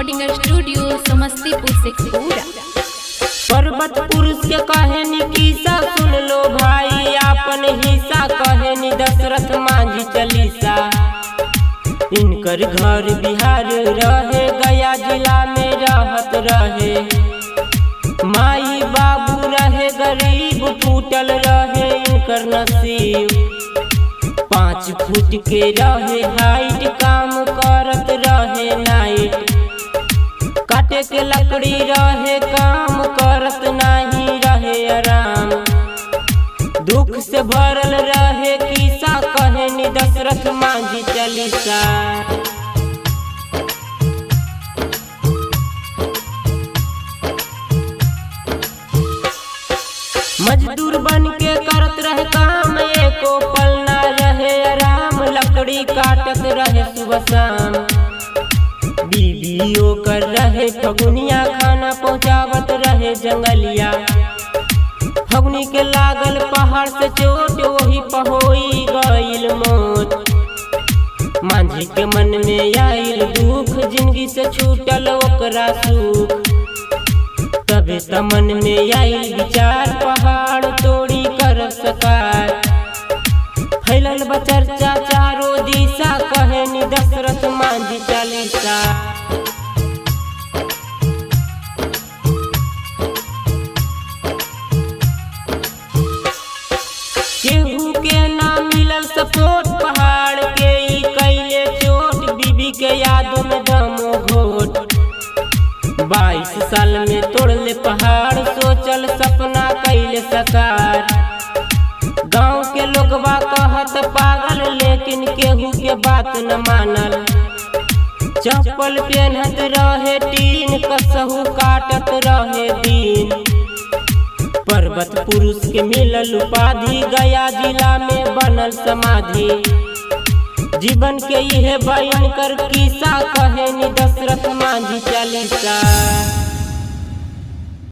Recording studio Samastipur Sheikhpura. पर्वत पुरुष के कहानी किस्सा सुन लो भाई, आपन हिस्सा कहानी दशरथ मांझी चालीसा। इनकर घर बिहार रहे, गया जिला में रहत रहे। माई बाबू रहे गरीब, फूटल रहे इनकर नसीब। 5 फुट के रहे हाइट, काम करत रहे नाइट। काटे के लकड़ी रहे, काम करत नहीं रहे आराम। दुख से भरल रहे किस्सा कहानी दशरथ मांझी चालीसा। मजदूर बन के करत रहे काम, एको पल ना रहे आराम। लकड़ी काटत रहे सुबह शाम, बीबीओ कर रहे फगुनिया, खाना पहुँचावत रहे जंगलिया। फगुनी के लागल पहाड़ से चोट, वही पहोई गईल मौत। मांझी के मन में आइल दुख, जिंदगी से छूटल ओकरा सुख। तबे त मन में आइल विचार, पहाड़ तोड़ी कर सकार। फैलल बचर्चा चारों दिशा, कहानी दशरथ मांझी चालीसा। केहू के ना मिलल सपोर्ट, पहाड़ के ई कैले चोट। बीबी के यादों में दमो घोट, 22 साल में तोड़ले पहाड़, सोचल सपना कैले साकार। गांव के लोगवा कहत पागल, लेकिन केहू के बात न मानल। चप्पल पहनत रहे टीन, कसहू काटत रहे दिन। पर्वत पुरुष के मिलल उपाधि, गया जिला में बनल समाधि। जीवन के यह बयान कर किस्सा कहानी दशरथ मांझी चालीसा।